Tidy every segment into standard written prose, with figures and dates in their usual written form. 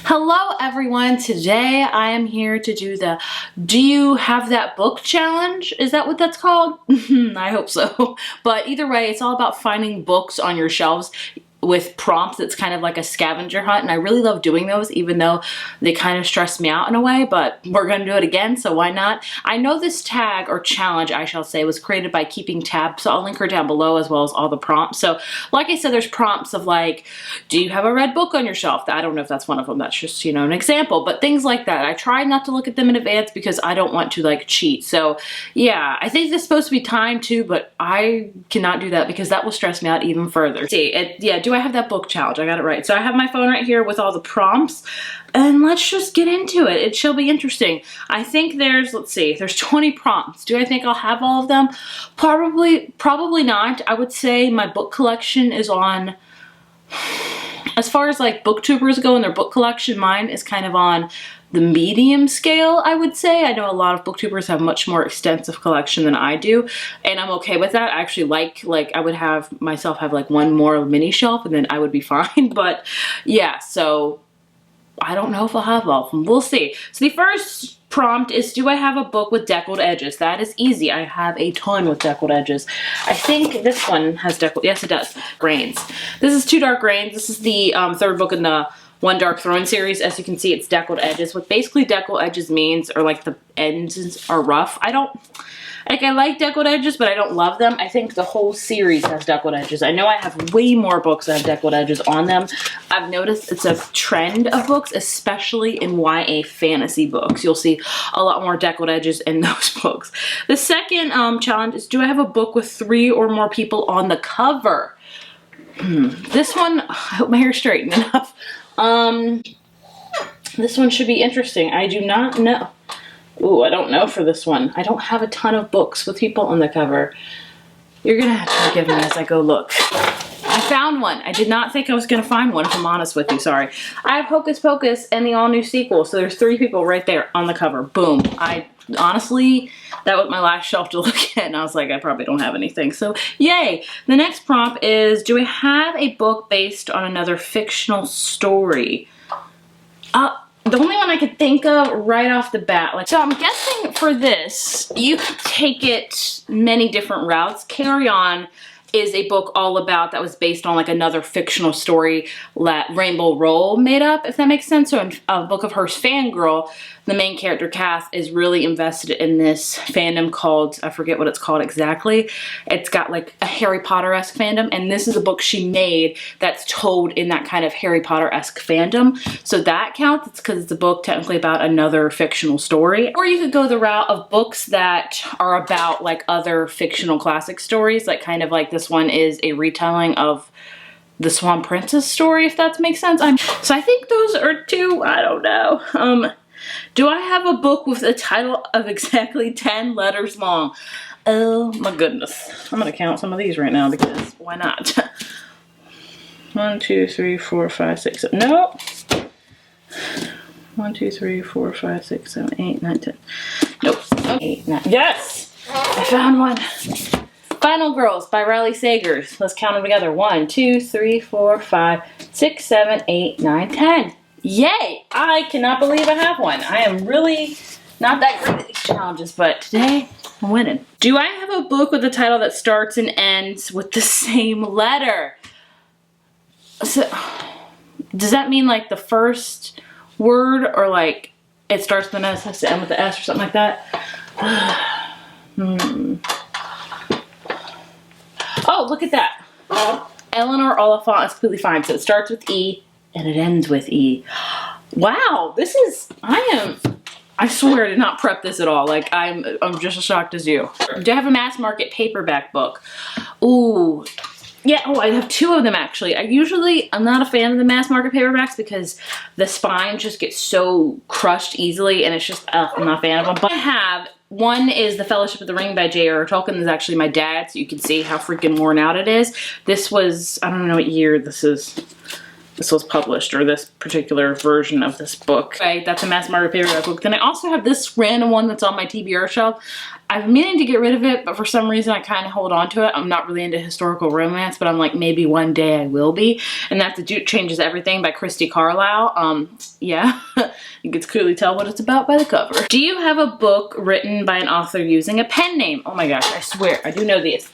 Hello everyone, today I am here to do the Do You Have That Book Challenge? Is that what that's called? I hope so. But either way, it's all about finding books on your shelves with prompts. It's kind of like a scavenger hunt, and I really love doing those, even though they kind of stress me out in a way, but we're gonna do it again, so why not? I know this tag, or challenge I shall say, was created by Keeping Tab, so I'll link her down below as well as all the prompts. So like I said, there's prompts of like, do you have a red book on your shelf? I don't know if that's one of them, that's just, you know, an example, but things like that. I try not to look at them in advance because I don't want to like cheat. So yeah, I think this is supposed to be timed too, but I cannot do that because that will stress me out even further. Yeah, do I have that book challenge? I got it right. So I have my phone right here with all the prompts, and let's just get into it. It shall be interesting. I think there's 20 prompts. Do I think I'll have all of them? Probably not. I would say my book collection is on, as far as like booktubers go and their book collection, mine is kind of on the medium scale, I would say. I know a lot of booktubers have much more extensive collection than I do, and I'm okay with that. I actually like I would have myself have like one more mini shelf and then I would be fine. But yeah, so I don't know if I'll have all of them. We'll see. So the first prompt is, do I have a book with deckled edges? That is easy. I have a ton with deckled edges. I think this one has deckled. Yes, it does. Grains. This is Two Dark Grains. This is the third book in the One Dark Throne series. As you can see, it's deckled edges. What basically deckled edges means, or like the ends are rough. I like deckled edges, but I don't love them. I think the whole series has deckled edges. I know I have way more books that have deckled edges on them. I've noticed it's a trend of books, especially in YA fantasy books. You'll see a lot more deckled edges in those books. The second challenge is, do I have a book with 3 or more people on the cover? This one, I hope my hair's straightened enough. This one should be interesting. I do not know. Ooh, I don't know for this one. I don't have a ton of books with people on the cover. You're gonna have to forgive me as I go look. I found one. I did not think I was gonna find one, if I'm honest with you, sorry. I have Hocus Pocus and the all-new sequel, so there's 3 people right there on the cover. Boom. Honestly, that was my last shelf to look at, and I was like, I probably don't have anything, so yay. The next prompt is, do I have a book based on another fictional story? The only one I could think of right off the bat, so I'm guessing for this, you could take it many different routes. Carry On is a book all about, that was based on like another fictional story that Rainbow Rowell made up, if that makes sense. So in a book of hers, Fangirl, the main character, Cass, is really invested in this fandom called, I forget what it's called exactly. It's got like a Harry Potter-esque fandom, and this is a book she made that's told in that kind of Harry Potter-esque fandom. So that counts. It's because it's a book technically about another fictional story. Or you could go the route of books that are about like other fictional classic stories, like kind of like this one is a retelling of the Swan Princess story, if that makes sense. So I think those are 2, I don't know. Do I have a book with a title of exactly 10 letters long? Oh my goodness. I'm gonna count some of these right now because why not? 1, 2, 3, 4, 5, 6, 7. Nope. 1, 2, 3, 4, 5, 6, 7, 8, 9, 10. Nope. 8, 9. Yes! I found one. Final Girls by Riley Sagers. Let's count them together. 1, 2, 3, 4, 5, 6, 7, 8, 9, 10. Yay! I cannot believe I have one. I am really not that great at these challenges, but today I'm winning. Do I have a book with a title that starts and ends with the same letter? So, does that mean like the first word, or like it starts with an S, has to end with the S, or something like that? Oh, look at that. Eleanor Oliphant is completely fine. So it starts with E and it ends with E. Wow, this is, I swear I did not prep this at all. Like I'm just as shocked as you. Do I have a mass market paperback book? Ooh. Yeah, oh, I have 2 of them actually. I'm not a fan of the mass market paperbacks because the spine just gets so crushed easily, and it's just, I'm not a fan of them. But I have, one is The Fellowship of the Ring by J.R.R. Tolkien. This is actually my dad's, so you can see how freaking worn out it is. This was, I don't know what year this was published, or this particular version of this book. Okay, that's a mass market paperback book. Then I also have this random one that's on my TBR shelf. I've been meaning to get rid of it, but for some reason I kind of hold on to it. I'm not really into historical romance, but I'm like, maybe one day I will be. And that's The Duke Changes Everything by Christy Carlisle. Yeah, you can clearly tell what it's about by the cover. Do you have a book written by an author using a pen name? Oh my gosh, I swear, I do know these.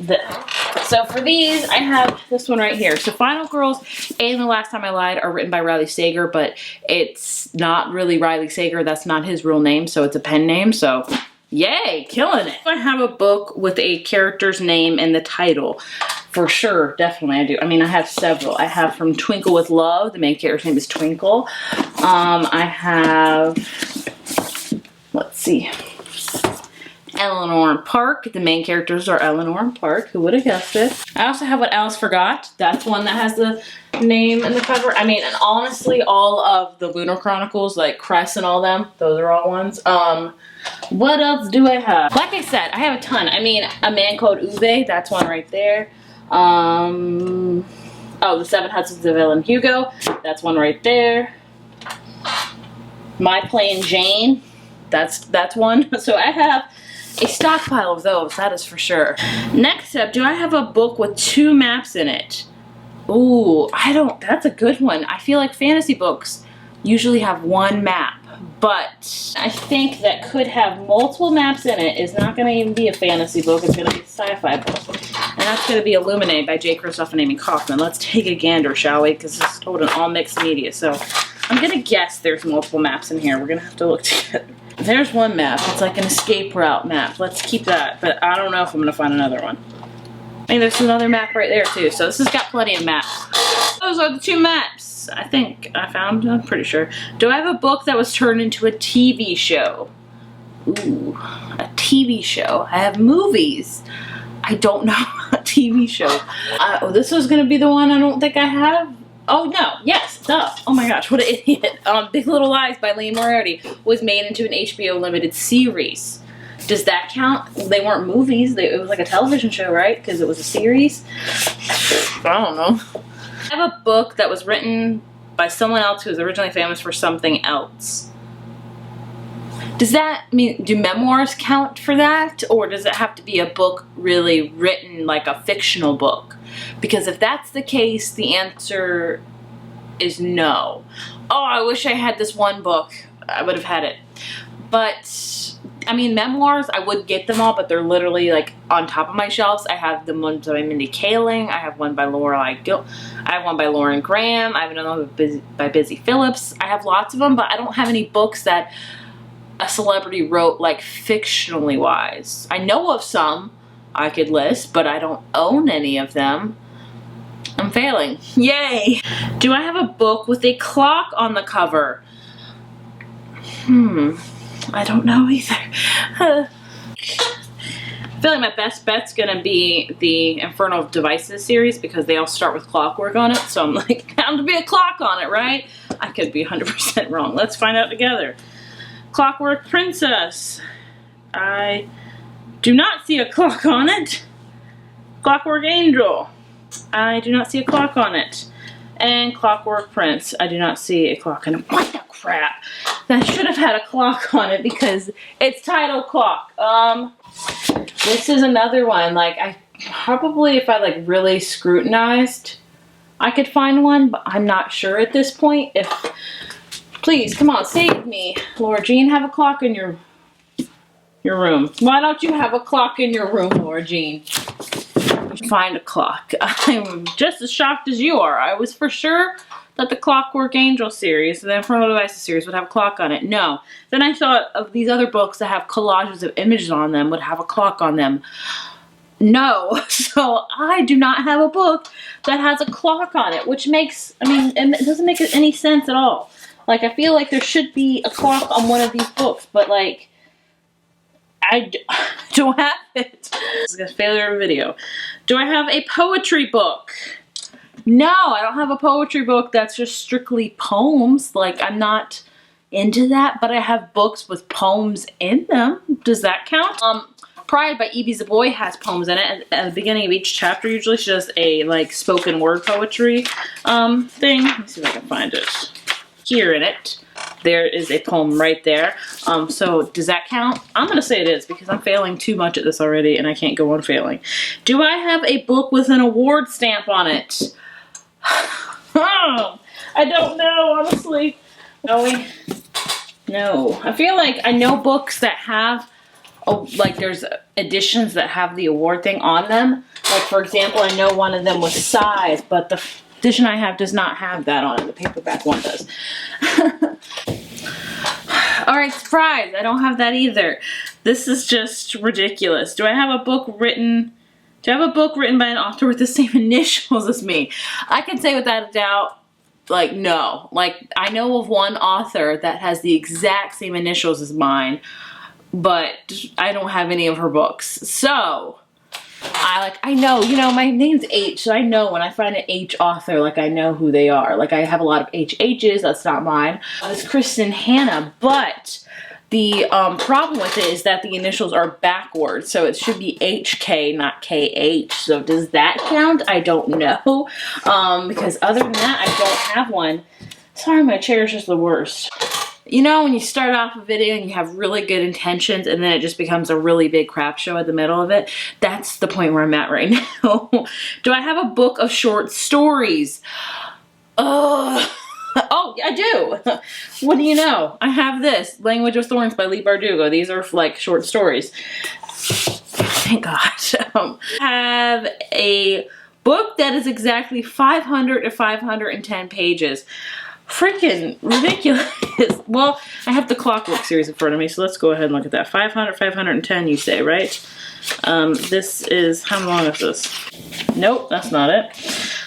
So for these, I have this one right here. So Final Girls and The Last Time I Lied are written by Riley Sager, but it's not really Riley Sager. That's not his real name, so it's a pen name. So yay, killing it. I have a book with a character's name in the title. For sure, definitely I do. I mean, I have several. I have from Twinkle with Love. The main character's name is Twinkle. I have, let's see, Eleanor and Park. The main characters are Eleanor and Park. Who would have guessed it? I also have What Alice Forgot. That's one that has the name in the cover. I mean, and honestly, all of the Lunar Chronicles, like Cress and all them, those are all ones. What else do I have? Like I said, I have a ton. I mean, A Man Called Uwe, that's one right there. Oh, The Seven Husbands of Evelyn Hugo, that's one right there. My Plain Jane, that's one. So I have a stockpile of those, that is for sure. Next up, do I have a book with 2 maps in it? Ooh, that's a good one. I feel like fantasy books usually have 1 map. But I think that could have multiple maps in it is not going to even be a fantasy book. It's going to be a sci-fi book. And that's going to be Illuminate by Jay Kristoff and Amy Kaufman. Let's take a gander, shall we? Because this is told in all mixed media. So I'm going to guess there's multiple maps in here. We're going to have to look together. There's one map. It's like an escape route map. Let's keep that. But I don't know if I'm going to find another one. I mean, there's another map right there, too. So this has got plenty of maps. Those are the 2 maps. I think I found, I'm pretty sure. Do I have a book that was turned into a TV show? Ooh, a TV show. I have movies. I don't know a TV show. Oh, this was going to be the one I don't think I have. Oh, no. Yes, duh. Oh my gosh, what an idiot. Big Little Lies by Lee Moriarty was made into an HBO limited series. Does that count? They weren't movies. It was like a television show, right? Because it was a series. I don't know. I have a book that was written by someone else who was originally famous for something else. Does that mean, do memoirs count for that? Or does it have to be a book really written like a fictional book? Because if that's the case, the answer is no. Oh, I wish I had this one book. I would have had it. But I mean, memoirs, I would get them all, but they're literally like on top of my shelves. I have the ones by Mindy Kaling. I have one by Lorelai Gilmore. I have one by Lauren Graham. I have another one by Busy Phillips. I have lots of them, but I don't have any books that a celebrity wrote like fictionally wise. I know of some I could list, but I don't own any of them. I'm failing. Yay! Do I have a book with a clock on the cover? I don't know either. I feel like my best bet's gonna be the Infernal Devices series because they all start with clockwork on it. So I'm like, bound to be a clock on it, right? I could be 100% wrong. Let's find out together. Clockwork Princess. I do not see a clock on it. Clockwork Angel. I do not see a clock on it. And Clockwork Prince. I do not see a clock on it. What the crap? That should have had a clock on it because it's titled Clock. This is another one. Like, I probably, if I like really scrutinized, I could find one, but I'm not sure at this point. Please, come on, save me. Laura Jean, have a clock in your room. Why don't you have a clock in your room, Laura Jean? Find a clock. I'm just as shocked as you are. I was for sure that the Clockwork Angel series, the Infernal Devices series, would have a clock on it. No. Then I thought of these other books that have collages of images on them would have a clock on them. No. So I do not have a book that has a clock on it, which makes, I mean, it doesn't make any sense at all. Like, I feel like there should be a clock on one of these books, but like, I don't have it. This is a failure video. Do I have a poetry book? No, I don't have a poetry book that's just strictly poems. Like, I'm not into that, but I have books with poems in them. Does that count? Pride by Evie Zaboy has poems in it. At the beginning of each chapter, usually she does a, like, spoken word poetry thing. Let me see if I can find it. Here in it. there is a poem right there. So does that count? I'm gonna say it is because I'm failing too much at this already and I can't go on failing. Do I have a book with an award stamp on it? I don't know, honestly. No. I feel like I know books that have, like there's editions that have the award thing on them. Like for example, I know one of them was Size, but the edition I have does not have that on it. The paperback one does. Alright, surprise! I don't have that either. This is just ridiculous. Do I have a book written by an author with the same initials as me? I can say without a doubt, like, no. Like, I know of one author that has the exact same initials as mine, but I don't have any of her books. So, I know, you know, my name's H, so I know when I find an H author, like, I know who they are. Like, I have a lot of HHs, that's not mine. It's Kristen Hanna, but the problem with it is that the initials are backwards, so it should be HK, not KH. So does that count? I don't know, because other than that, I don't have one. Sorry, my chair is just the worst. You know, when you start off a video and you have really good intentions and then it just becomes a really big crap show at the middle of it, that's the point where I'm at right now. Do I have a book of short stories? Oh, I do. What do you know? I have this, Language of Thorns by Leigh Bardugo. These are like short stories. Thank God. I have a book that is exactly 500 to 510 pages. Freaking ridiculous. Well, I have the Clockwork series in front of me, so let's go ahead and look at that. 500, 510 you say, right? This is, how long is this? Nope, that's not it.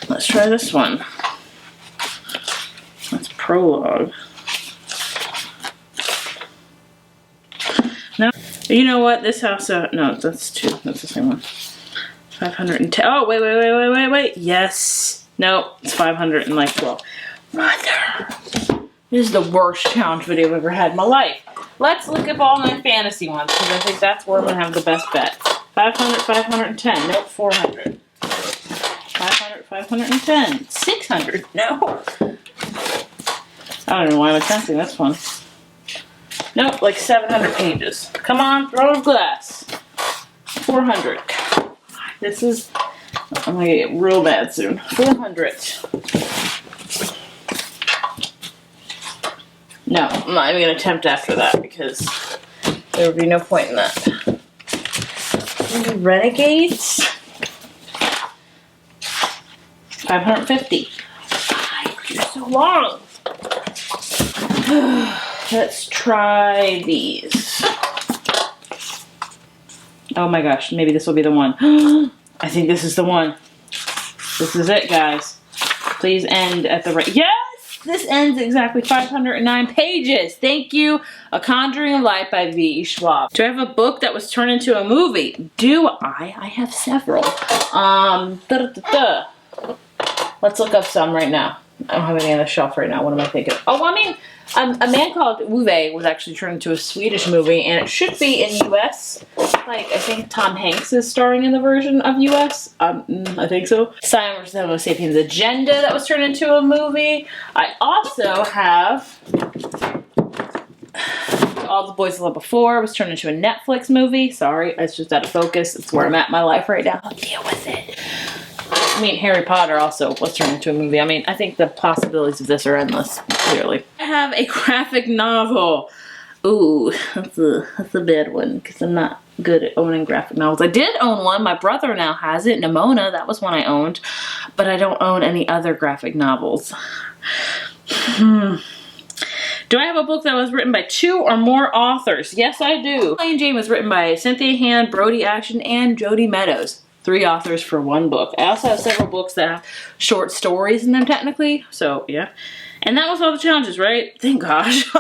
Let's try this one. That's prologue. No, you know what? This house, no, that's two. That's the same one. 510. Oh, wait. Yes. No, it's 512. Mother. This is the worst challenge video I've ever had in my life. Let's look at all my fantasy ones, because I think that's where I'm going to have the best bet. 500, 510. Nope, 400. 500, 510. 600. No. I don't know why I'm attempting this one. Nope, like 700 pages. Come on, throw a glass. 400. This is, I'm gonna get real bad soon. 400. No, I'm not even gonna attempt after that because there would be no point in that. Renegades. 550. Why? You're so long. Let's try these. Oh my gosh, maybe this will be the one. I think this is the one. This is it, guys. Please end at the right. Yes! This ends exactly 509 pages. Thank you. A Conjuring of Light by V.E. Schwab. Do I have a book that was turned into a movie? Do I? I have several. Let's look up some right now. I don't have any on the shelf right now. What am I thinking? Oh, I mean, A Man Called Ove was actually turned into a Swedish movie, and it should be in U.S. Like, I think Tom Hanks is starring in the version of U.S. I think so. Simon vs. Homo Sapiens Agenda that was turned into a movie. I also have All the Boys I Loved Before was turned into a Netflix movie. Sorry, it's just out of focus. It's where I'm at in my life right now. I'll deal with it. I mean, Harry Potter also was turned into a movie. I mean, I think the possibilities of this are endless, clearly. I have a graphic novel. Ooh, that's a bad one, because I'm not good at owning graphic novels. I did own one. My brother now has it. Nimona, that was one I owned. But I don't own any other graphic novels. Do I have a book that was written by 2 or more authors? Yes, I do. Plain Jane was written by Cynthia Hand, Brody Ashton, and Jody Meadows. 3 authors for 1 book. I also have several books that have short stories in them technically, so yeah. And that was all the challenges, right? Thank gosh.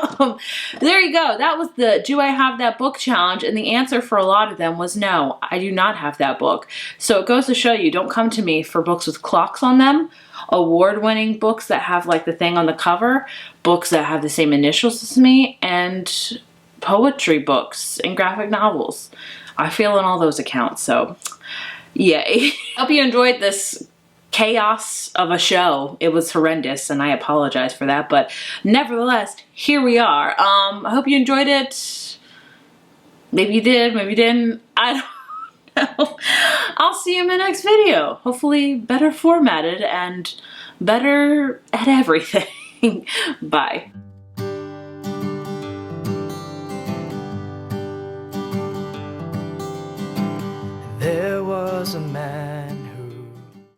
There you go. That was the Do I Have That Book challenge, and the answer for a lot of them was no, I do not have that book. So it goes to show you, don't come to me for books with clocks on them, award-winning books that have like the thing on the cover, books that have the same initials as me, and poetry books and graphic novels. I feel in all those accounts, so yay. Hope you enjoyed this chaos of a show. It was horrendous, and I apologize for that, but nevertheless, here we are. I hope you enjoyed it. Maybe you did, maybe you didn't. I don't know. I'll see you in my next video. Hopefully better formatted and better at everything. Bye. There was a man